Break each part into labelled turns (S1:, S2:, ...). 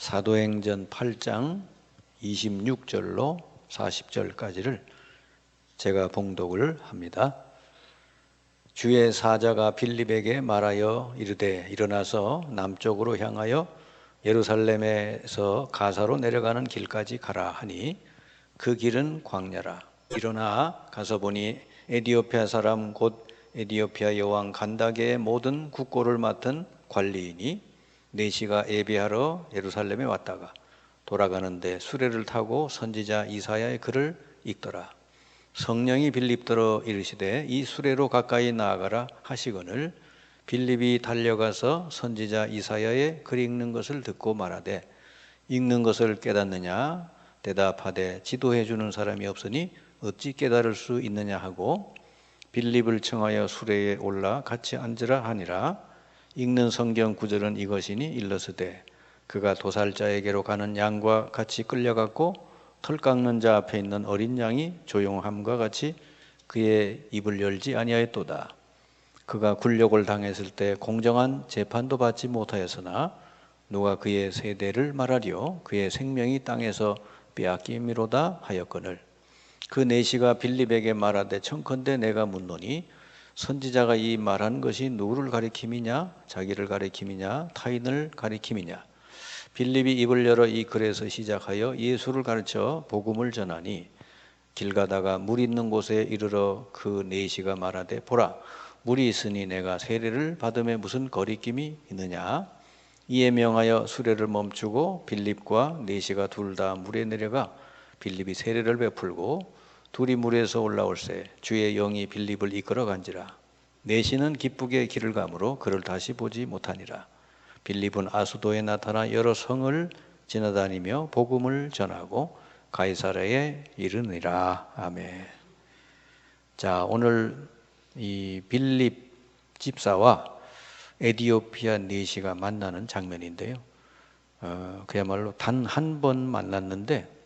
S1: 사도행전 8장 26절로 40절까지를 제가 봉독을 합니다. 주의 사자가 빌립에게 말하여 이르되 일어나서 남쪽으로 향하여 예루살렘에서 가사로 내려가는 길까지 가라 하니 그 길은 광야라. 일어나 가서 보니 에디오피아 사람 곧 에디오피아 여왕 간다게의 모든 국고를 맡은 관리인이 내시가 예배하러 예루살렘에 왔다가 돌아가는데 수레를 타고 선지자 이사야의 글을 읽더라. 성령이 빌립더러 이르시되 이 수레로 가까이 나아가라 하시거늘 빌립이 달려가서 선지자 이사야의 글 읽는 것을 듣고 말하되 읽는 것을 깨닫느냐 대답하되 지도해 주는 사람이 없으니 어찌 깨달을 수 있느냐 하고 빌립을 청하여 수레에 올라 같이 앉으라 하니라. 읽는 성경 구절은 이것이니 일러스되 그가 도살자에게로 가는 양과 같이 끌려갔고 털 깎는 자 앞에 있는 어린 양이 조용함과 같이 그의 입을 열지 아니하였도다. 그가 굴욕을 당했을 때 공정한 재판도 받지 못하였으나 누가 그의 세대를 말하리요 그의 생명이 땅에서 빼앗김이로다 하였거늘 그 내시가 빌립에게 말하되 청컨대 내가 묻노니 선지자가 이 말한 것이 누구를 가리킴이냐 자기를 가리킴이냐 타인을 가리킴이냐. 빌립이 입을 열어 이 글에서 시작하여 예수를 가르쳐 복음을 전하니 길 가다가 물 있는 곳에 이르러 그 내시가 말하되 보라 물이 있으니 내가 세례를 받음에 무슨 거리낌이 있느냐. 이에 명하여 수레를 멈추고 빌립과 내시가 둘 다 물에 내려가 빌립이 세례를 베풀고 둘이 물에서 올라올새 주의 영이 빌립을 이끌어 간지라. 내시는 기쁘게 길을 가므로 그를 다시 보지 못하니라. 빌립은 아수도에 나타나 여러 성을 지나다니며 복음을 전하고 가이사랴에 이르니라. 아멘. 자, 오늘 이 빌립 집사와 에디오피아 내시가 만나는 장면인데요. 그야말로 단 한 번 만났는데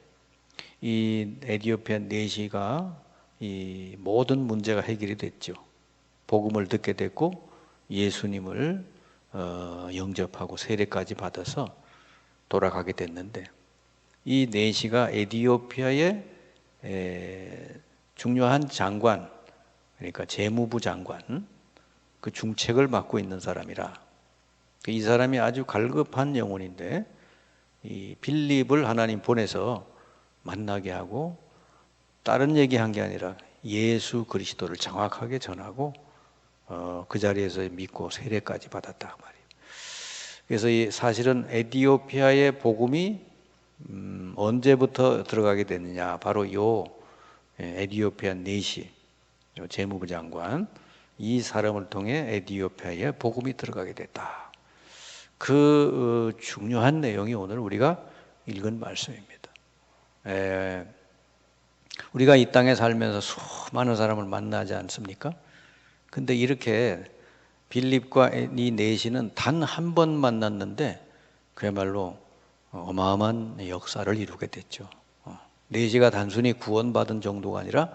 S1: 이 에디오피아 내시가 이 모든 문제가 해결이 됐죠. 복음을 듣게 됐고 예수님을 영접하고 세례까지 받아서 돌아가게 됐는데 이 내시가 에디오피아의 중요한 장관, 그러니까 재무부 장관, 그 중책을 맡고 있는 사람이라 이 사람이 아주 갈급한 영혼인데 이 빌립을 하나님 보내서 만나게 하고 다른 얘기한 게 아니라 예수 그리스도를 정확하게 전하고 그 자리에서 믿고 세례까지 받았다 말이에요. 그래서 이 사실은 에디오피아의 복음이 언제부터 들어가게 됐느냐 바로 요 에디오피아 내시 요 재무부 장관 이 사람을 통해 에디오피아의 복음이 들어가게 됐다. 그 중요한 내용이 오늘 우리가 읽은 말씀입니다. 우리가 이 땅에 살면서 수많은 사람을 만나지 않습니까? 근데 이렇게 빌립과 이 내시는 단 한 번 만났는데 그야말로 어마어마한 역사를 이루게 됐죠. 내시가 단순히 구원받은 정도가 아니라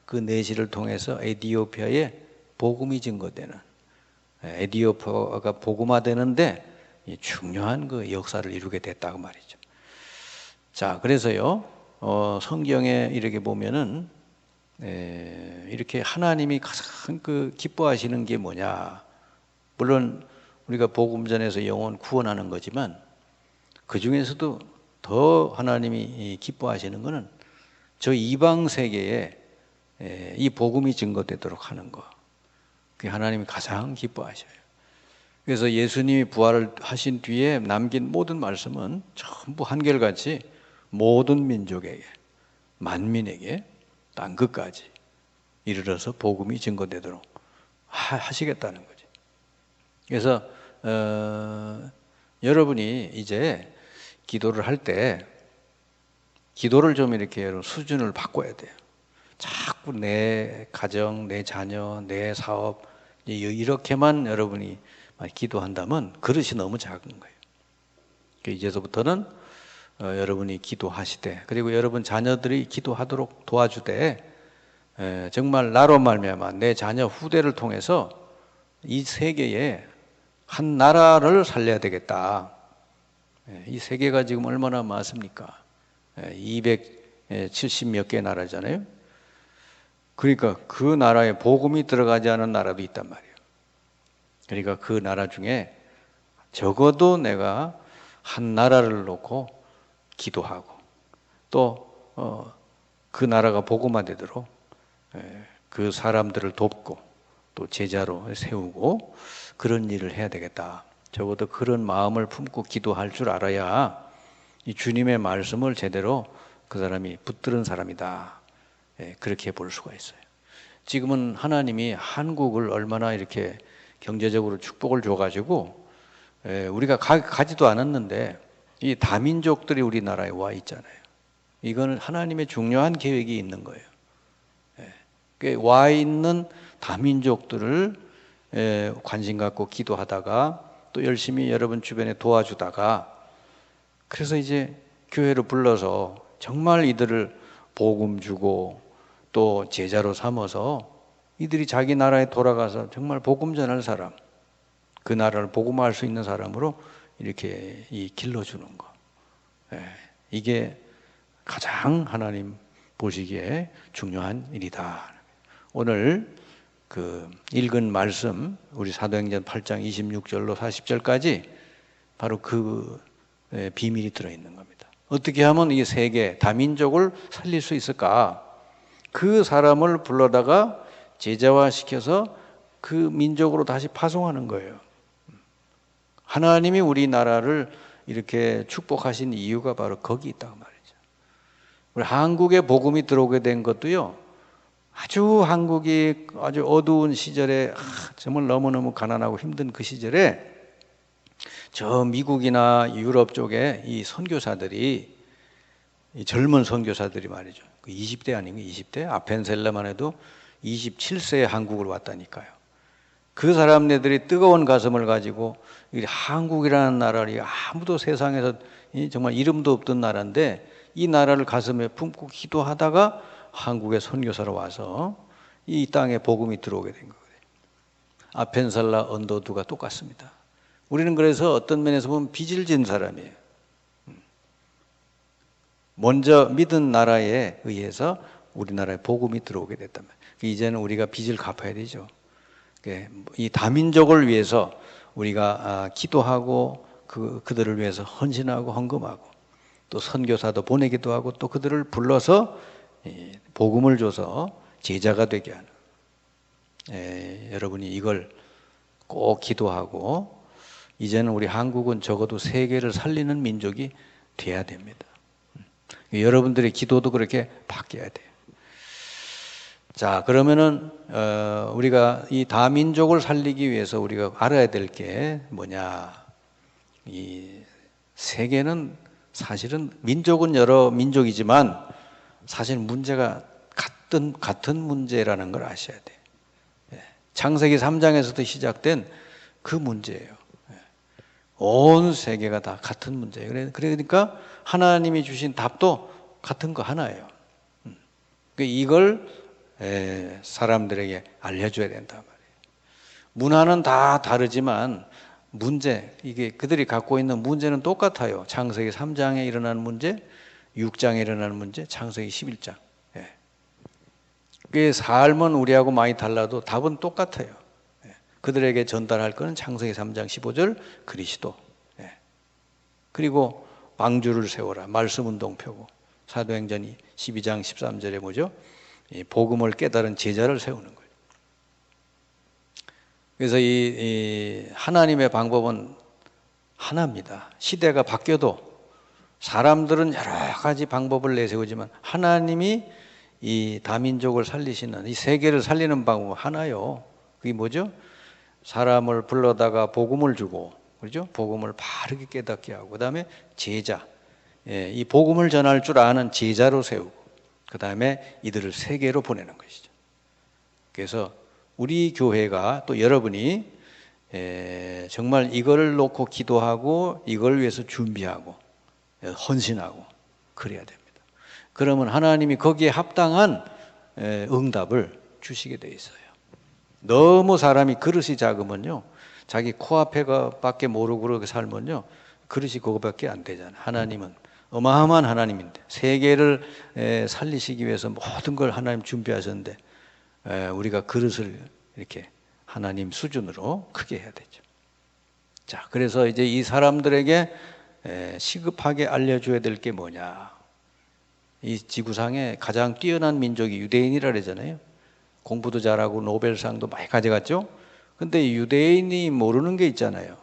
S1: 그 내시를 통해서 에디오피아에 복음이 증거되는 에디오피아가 복음화되는데 중요한 그 역사를 이루게 됐다고 말이죠. 자, 그래서요. 성경에 이렇게 보면은 이렇게 하나님이 가장 그 기뻐하시는 게 뭐냐? 물론 우리가 복음 전해서 영혼 구원하는 거지만 그 중에서도 더 하나님이 기뻐하시는 것은 저 이방 세계에 이 복음이 증거되도록 하는 거. 그게 하나님이 가장 기뻐하셔요. 그래서 예수님이 부활을 하신 뒤에 남긴 모든 말씀은 전부 한결같이 모든 민족에게, 만민에게, 땅끝까지 이르러서 복음이 증거되도록 하시겠다는 거지. 그래서 여러분이 이제 기도를 할 때 기도를 좀 이렇게 수준을 바꿔야 돼요. 자꾸 내 가정, 내 자녀, 내 사업 이렇게만 여러분이 기도한다면 그릇이 너무 작은 거예요. 이제서부터는 여러분이 기도하시되 그리고 여러분 자녀들이 기도하도록 도와주되 정말 나로 말미암아 내 자녀 후대를 통해서 이 세계에 한 나라를 살려야 되겠다. 이 세계가 지금 얼마나 많습니까? 270 몇 개 나라잖아요. 그러니까 그 나라에 복음이 들어가지 않은 나라도 있단 말이에요. 그러니까 그 나라 중에 적어도 내가 한 나라를 놓고 기도하고 또 그 나라가 복음화되도록 그 사람들을 돕고 또 제자로 세우고 그런 일을 해야 되겠다. 적어도 그런 마음을 품고 기도할 줄 알아야 이 주님의 말씀을 제대로 그 사람이 붙들은 사람이다. 그렇게 볼 수가 있어요. 지금은 하나님이 한국을 얼마나 이렇게 경제적으로 축복을 줘가지고 우리가 가지도 않았는데 이 다민족들이 우리나라에 와 있잖아요. 이거는 하나님의 중요한 계획이 있는 거예요. 와 있는 다민족들을 관심 갖고 기도하다가 또 열심히 여러분 주변에 도와주다가 그래서 이제 교회로 불러서 정말 이들을 복음 주고 또 제자로 삼아서 이들이 자기 나라에 돌아가서 정말 복음 전할 사람, 그 나라를 복음화할 수 있는 사람으로 이렇게 길러주는 거. 이게 가장 하나님 보시기에 중요한 일이다. 오늘 그 읽은 말씀, 우리 사도행전 8장 26절로 40절까지 바로 그 비밀이 들어있는 겁니다. 어떻게 하면 이 세계 다민족을 살릴 수 있을까? 그 사람을 불러다가 제자화시켜서 그 민족으로 다시 파송하는 거예요. 하나님이 우리나라를 이렇게 축복하신 이유가 바로 거기 있다고 말이죠. 우리 한국에 복음이 들어오게 된 것도요, 아주 한국이 아주 어두운 시절에 정말 너무너무 가난하고 힘든 그 시절에 저 미국이나 유럽 쪽에 이 선교사들이, 이 젊은 선교사들이 말이죠. 20대 아니면 20대? 아펜셀라만 해도 27세에 한국을 왔다니까요. 그 사람네들이 뜨거운 가슴을 가지고 한국이라는 나라를 아무도 세상에서 정말 이름도 없던 나라인데 이 나라를 가슴에 품고 기도하다가 한국에 선교사로 와서 이 땅에 복음이 들어오게 된 거예요. 아펜셀라 언더두가 똑같습니다. 우리는 그래서 어떤 면에서 보면 빚을 진 사람이에요. 먼저 믿은 나라에 의해서 우리나라에 복음이 들어오게 됐단 말이에요. 이제는 우리가 빚을 갚아야 되죠. 이 다민족을 위해서 우리가 기도하고 그들을 위해서 헌신하고 헌금하고 또 선교사도 보내기도 하고 또 그들을 불러서 복음을 줘서 제자가 되게 하는, 여러분이 이걸 꼭 기도하고 이제는 우리 한국은 적어도 세계를 살리는 민족이 돼야 됩니다. 여러분들의 기도도 그렇게 바뀌어야 돼요. 자, 그러면은 우리가 이 다민족을 살리기 위해서 우리가 알아야 될 게 뭐냐? 이 세계는 사실은 민족은 여러 민족이지만 사실 문제가 같은 문제라는 걸 아셔야 돼요. 창세기 3장에서도 시작된 그 문제예요. 온 세계가 다 같은 문제예요. 그러니까 하나님이 주신 답도 같은 거 하나예요. 이걸 사람들에게 알려줘야 된단 말이에요. 문화는 다 다르지만 문제, 이게 그들이 갖고 있는 문제는 똑같아요. 창세기 3장에 일어나는 문제, 6장에 일어나는 문제, 창세기 11장. 그 삶은 우리하고 많이 달라도 답은 똑같아요. 그들에게 전달할 것은 창세기 3장 15절 그리스도. 그리고 방주를 세워라. 말씀 운동 펴고. 사도행전 12장 13절에 뭐죠? 복음을 깨달은 제자를 세우는 거예요. 그래서 이 하나님의 방법은 하나입니다. 시대가 바뀌어도 사람들은 여러 가지 방법을 내세우지만 하나님이 이 다민족을 살리시는, 이 세계를 살리는 방법은 하나요. 그게 뭐죠? 사람을 불러다가 복음을 주고, 그렇죠? 복음을 바르게 깨닫게 하고, 그 다음에 제자, 이 복음을 전할 줄 아는 제자로 세우고, 그 다음에 이들을 세계로 보내는 것이죠. 그래서 우리 교회가 또 여러분이 정말 이걸 놓고 기도하고 이걸 위해서 준비하고 헌신하고 그래야 됩니다. 그러면 하나님이 거기에 합당한 응답을 주시게 돼 있어요. 너무 사람이 그릇이 작으면요, 자기 코앞에가 밖에 모르고 그렇게 살면요, 그릇이 그거밖에 안 되잖아. 하나님은 어마어마한 하나님인데 세계를 살리시기 위해서 모든 걸 하나님 준비하셨는데 우리가 그릇을 이렇게 하나님 수준으로 크게 해야 되죠. 자, 그래서 이제 이 사람들에게 시급하게 알려줘야 될 게 뭐냐. 이 지구상에 가장 뛰어난 민족이 유대인이라 그러잖아요. 공부도 잘하고 노벨상도 많이 가져갔죠. 근데 유대인이 모르는 게 있잖아요.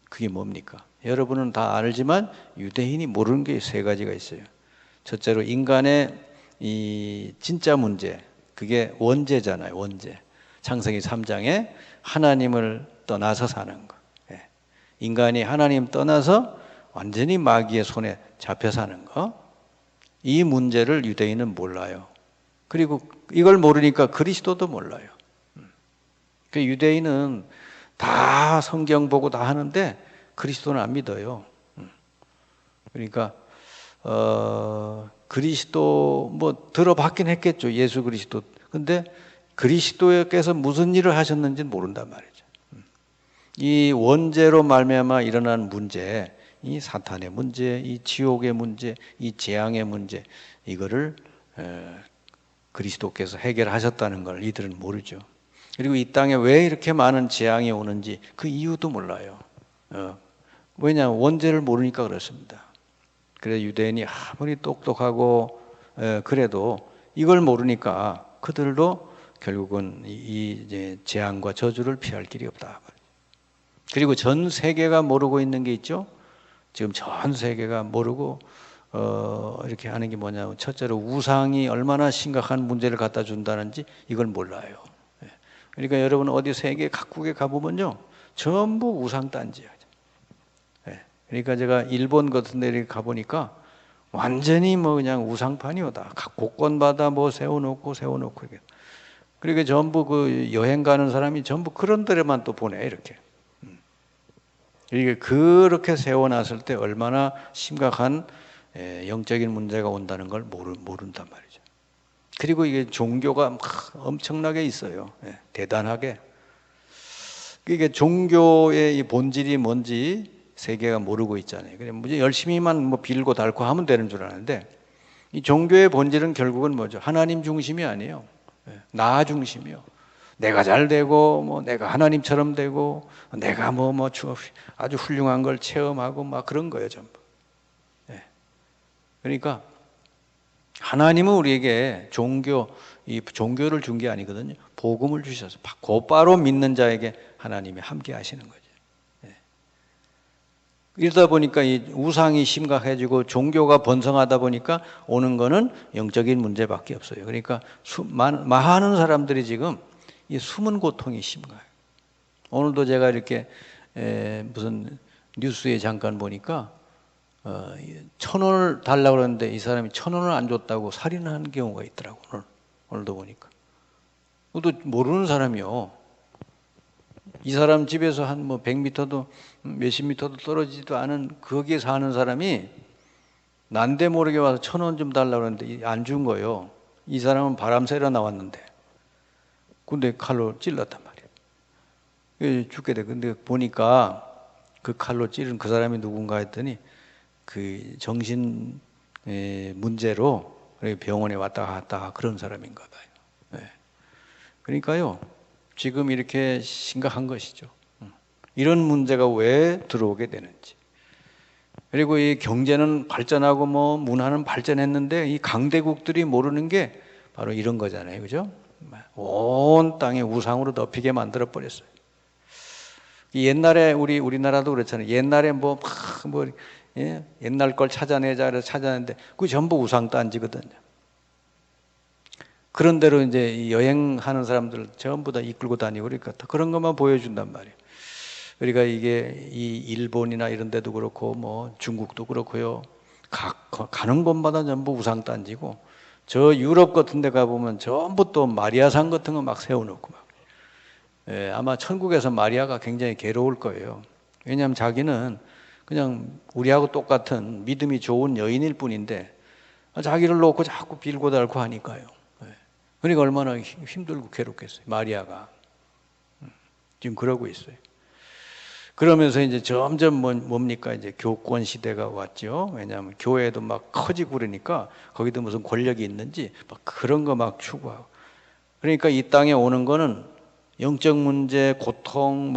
S1: 그게 뭡니까? 여러분은 다 알지만 유대인이 모르는 게 세 가지가 있어요. 첫째로 인간의 이 진짜 문제, 그게 원죄잖아요. 원죄. 창세기 3장에 하나님을 떠나서 사는 거. 인간이 하나님 떠나서 완전히 마귀의 손에 잡혀 사는 거. 이 문제를 유대인은 몰라요. 그리고 이걸 모르니까 그리스도도 몰라요. 그 유대인은 다 성경 보고 다 하는데 그리스도는 안 믿어요. 그러니까 그리스도 뭐 들어봤긴 했겠죠. 예수 그리스도. 근데 그리스도께서 무슨 일을 하셨는지는 모른단 말이죠. 이 원죄로 말미암아 일어난 문제, 이 사탄의 문제, 이 지옥의 문제, 이 재앙의 문제, 이거를 그리스도께서 해결하셨다는 걸 이들은 모르죠. 그리고 이 땅에 왜 이렇게 많은 재앙이 오는지 그 이유도 몰라요. 왜냐하면 원죄를 모르니까 그렇습니다. 그래서 유대인이 아무리 똑똑하고 그래도 이걸 모르니까 그들도 결국은 이 이제 재앙과 저주를 피할 길이 없다. 그리고 전 세계가 모르고 있는 게 있죠. 지금 전 세계가 모르고 이렇게 하는 게 뭐냐면 첫째로 우상이 얼마나 심각한 문제를 갖다 준다는지 이걸 몰라요. 그러니까 여러분 어디 세계 각국에 가보면요 전부 우상 딴지예요. 그러니까 제가 일본 같은 데 가보니까 완전히 뭐 그냥 우상판이요. 다 각 곳곳마다 뭐 세워놓고 이렇게. 그러니까 전부 그 여행 가는 사람이 전부 그런 데만 또 보내 이렇게. 이게 그렇게 세워놨을 때 얼마나 심각한 영적인 문제가 온다는 걸 모른단 말이죠. 그리고 이게 종교가 막 엄청나게 있어요. 대단하게. 이게 종교의 이 본질이 뭔지 세계가 모르고 있잖아요. 그냥 열심히만 뭐 빌고 닳고 하면 되는 줄 아는데 이 종교의 본질은 결국은 뭐죠? 하나님 중심이 아니에요. 나 중심이요. 내가 잘 되고 뭐 내가 하나님처럼 되고 내가 뭐 아주 훌륭한 걸 체험하고 막 그런 거예요, 전부. 그러니까 하나님은 우리에게 이 종교를 준 게 아니거든요. 복음을 주셔서 곧바로 믿는 자에게 하나님이 함께 하시는 거죠. 이러다 보니까 이 우상이 심각해지고 종교가 번성하다 보니까 오는 거는 영적인 문제밖에 없어요. 그러니까 많은 사람들이 지금 이 숨은 고통이 심해요. 오늘도 제가 이렇게 무슨 뉴스에 잠깐 보니까 1,000원을 달라고 그러는데 이 사람이 1,000원을 안 줬다고 살인한 경우가 있더라고. 오늘도 보니까. 또 모르는 사람이요. 이 사람 집에서 한 뭐 100m도 몇십 미터도 떨어지지도 않은 거기에 사는 사람이 난데 모르게 와서 1,000원 좀 달라고 그러는데 안 준 거예요. 이 사람은 바람 쐬러 나왔는데 근데 칼로 찔렀단 말이에요. 죽게 돼. 근데 보니까 그 칼로 찌른 그 사람이 누군가 했더니 그 정신 문제로 병원에 왔다 갔다 그런 사람인가 봐요. 그러니까요. 지금 이렇게 심각한 것이죠. 이런 문제가 왜 들어오게 되는지. 그리고 이 경제는 발전하고 뭐 문화는 발전했는데 이 강대국들이 모르는 게 바로 이런 거잖아요. 그죠? 온 땅에 우상으로 덮이게 만들어 버렸어요. 옛날에 우리나라도 그렇잖아요. 옛날에 옛날 걸 찾아내자 그래서 찾아냈는데 그게 전부 우상 딴지거든요. 그런 대로 이제 여행하는 사람들 전부 다 이끌고 다니고 그러니까 그런 것만 보여준단 말이에요. 그러니까 이게 이 일본이나 이런 데도 그렇고 뭐 중국도 그렇고요. 가는 곳마다 전부 우상 딴지고 저 유럽 같은 데 가보면 전부 또 마리아상 같은 거 막 세워놓고 막. 아마 천국에서 마리아가 굉장히 괴로울 거예요. 왜냐하면 자기는 그냥 우리하고 똑같은 믿음이 좋은 여인일 뿐인데 자기를 놓고 자꾸 빌고 닳고 하니까요. 그러니까 얼마나 힘들고 괴롭겠어요. 마리아가. 지금 그러고 있어요. 그러면서 이제 점점 뭡니까? 이제 교권 시대가 왔죠. 왜냐하면 교회도 막 커지고 그러니까 거기도 무슨 권력이 있는지 막 그런 거 막 추구하고. 그러니까 이 땅에 오는 거는 영적 문제, 고통,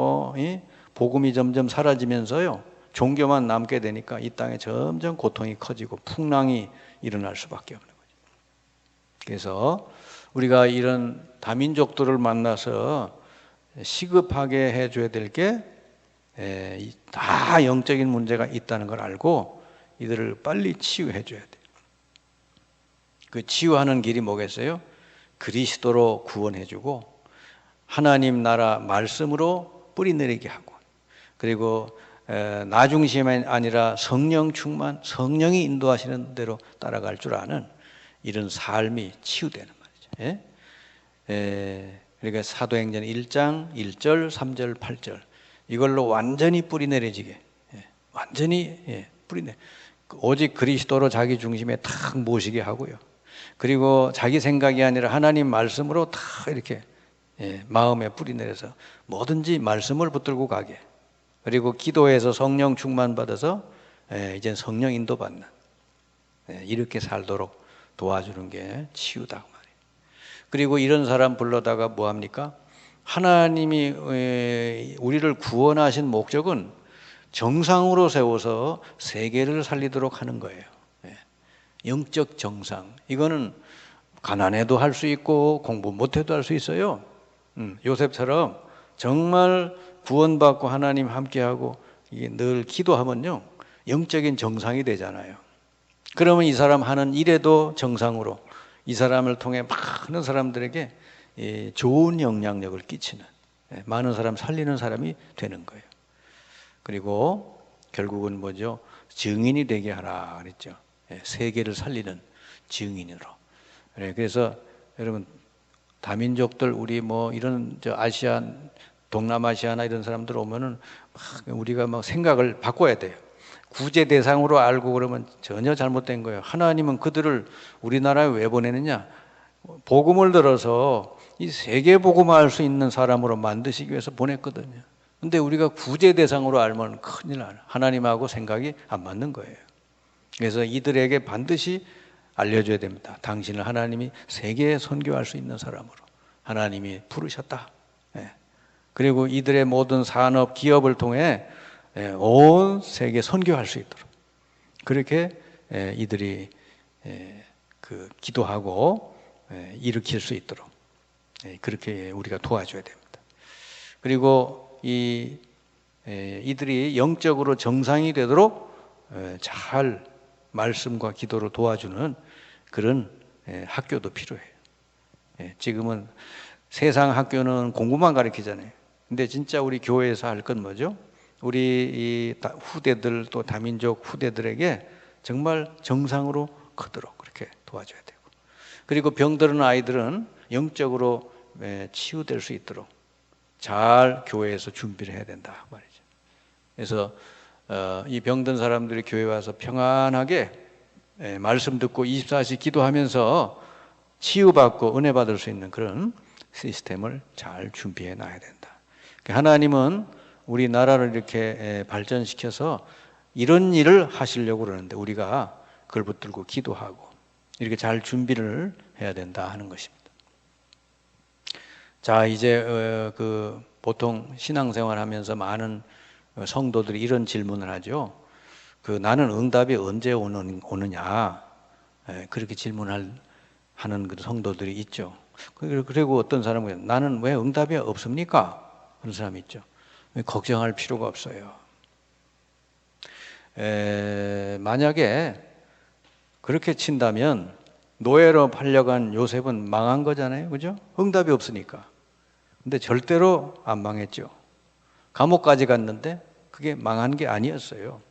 S1: 복음이 점점 사라지면서요. 종교만 남게 되니까 이 땅에 점점 고통이 커지고 풍랑이 일어날 수밖에 없는 거죠. 그래서 우리가 이런 다민족들을 만나서 시급하게 해줘야 될 게 다 영적인 문제가 있다는 걸 알고 이들을 빨리 치유해 줘야 돼요. 그 치유하는 길이 뭐겠어요? 그리스도로 구원해 주고 하나님 나라 말씀으로 뿌리내리게 하고, 그리고 나 중심이 아니라 성령 충만, 성령이 인도하시는 대로 따라갈 줄 아는 이런 삶이 치유되는 말이죠. 그러니까 사도행전 1장 1절, 3절, 8절 이걸로 완전히 뿌리내려지게, 완전히 뿌리내. 오직 그리스도로 자기 중심에 탁 모시게 하고요. 그리고 자기 생각이 아니라 하나님 말씀으로 탁 이렇게 마음에 뿌리내려서 뭐든지 말씀을 붙들고 가게. 그리고 기도해서 성령 충만 받아서 이제 성령 인도 받는, 이렇게 살도록 도와주는 게 치유다 말이에요. 그리고 이런 사람 불러다가 뭐 합니까? 하나님이 우리를 구원하신 목적은 정상으로 세워서 세계를 살리도록 하는 거예요. 영적 정상. 이거는 가난해도 할 수 있고 공부 못해도 할 수 있어요. 요셉처럼 정말 구원받고 하나님 함께하고 이게 늘 기도하면요 영적인 정상이 되잖아요. 그러면 이 사람 하는 일에도 정상으로 이 사람을 통해 많은 사람들에게 좋은 영향력을 끼치는, 많은 사람 살리는 사람이 되는 거예요. 그리고 결국은 뭐죠? 증인이 되게 하라 그랬죠. 세계를 살리는 증인으로. 그래서 여러분 다민족들 우리 이런 아시아, 동남아시아나 이런 사람들 오면은 우리가 생각을 바꿔야 돼요. 구제 대상으로 알고 그러면 전혀 잘못된 거예요. 하나님은 그들을 우리나라에 왜 보내느냐? 복음을 들어서 이 세계 복음화할 수 있는 사람으로 만드시기 위해서 보냈거든요. 근데 우리가 구제 대상으로 알면 큰일 나요. 하나님하고 생각이 안 맞는 거예요. 그래서 이들에게 반드시 알려줘야 됩니다. 당신을 하나님이 세계에 선교할 수 있는 사람으로 하나님이 부르셨다. 그리고 이들의 모든 산업, 기업을 통해 온 세계 선교할 수 있도록 그렇게 이들이 기도하고 일으킬 수 있도록 그렇게 우리가 도와줘야 됩니다. 그리고 이들이 영적으로 정상이 되도록 잘 말씀과 기도로 도와주는 그런 학교도 필요해요. 지금은 세상 학교는 공부만 가르치잖아요. 근데 진짜 우리 교회에서 할 건 뭐죠? 우리 후대들 또 다민족 후대들에게 정말 정상으로 크도록 그렇게 도와줘야 되고, 그리고 병드는 아이들은 영적으로 치유될 수 있도록 잘 교회에서 준비를 해야 된다 말이죠. 그래서 이 병든 사람들이 교회 와서 평안하게 말씀 듣고 24시 기도하면서 치유받고 은혜 받을 수 있는 그런 시스템을 잘 준비해 놔야 된다. 하나님은 우리나라를 이렇게 발전시켜서 이런 일을 하시려고 그러는데 우리가 그걸 붙들고 기도하고 이렇게 잘 준비를 해야 된다 하는 것입니다. 자, 이제 보통 신앙생활 하면서 많은 성도들이 이런 질문을 하죠. 나는 응답이 언제 오느냐? 그렇게 하는 그 성도들이 있죠. 그리고 어떤 사람은 나는 왜 응답이 없습니까? 그런 사람이 있죠. 걱정할 필요가 없어요. 만약에 그렇게 친다면 노예로 팔려간 요셉은 망한 거잖아요. 그죠? 응답이 없으니까. 근데 절대로 안 망했죠. 감옥까지 갔는데 그게 망한 게 아니었어요.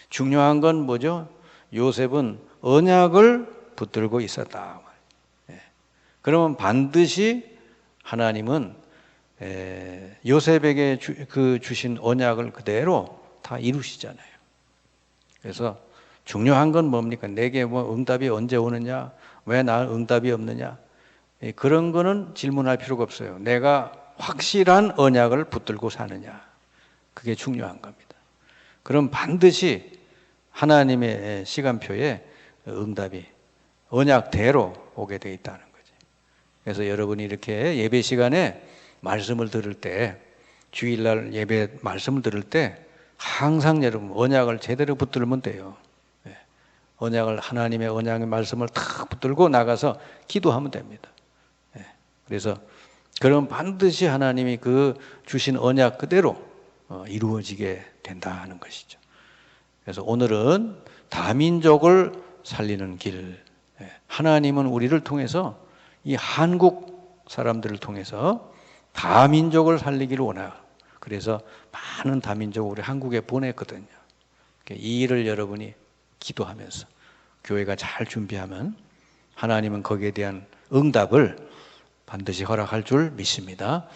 S1: 중요한 건 뭐죠? 요셉은 언약을 붙들고 있었다. 그러면 반드시 하나님은 요셉에게 주신 언약을 그대로 다 이루시잖아요. 그래서 중요한 건 뭡니까? 내게 응답이 언제 오느냐? 왜 나는 응답이 없느냐? 그런 거는 질문할 필요가 없어요. 내가 확실한 언약을 붙들고 사느냐? 그게 중요한 겁니다. 그럼 반드시 하나님의 시간표에 응답이 언약대로 오게 돼 있다는 거지. 그래서 여러분이 이렇게 예배 시간에 말씀을 들을 때, 주일날 예배 말씀을 들을 때 항상 여러분 언약을 제대로 붙들면 돼요. 언약을, 하나님의 언약의 말씀을 탁 붙들고 나가서 기도하면 됩니다. 그래서 그럼 반드시 하나님이 그 주신 언약 그대로 이루어지게 된다 하는 것이죠. 그래서 오늘은 다민족을 살리는 길, 하나님은 우리를 통해서 이 한국 사람들을 통해서 다민족을 살리기를 원해요. 그래서 많은 다민족을 우리 한국에 보냈거든요. 이 일을 여러분이 기도하면서 교회가 잘 준비하면 하나님은 거기에 대한 응답을 반드시 허락할 줄 믿습니다.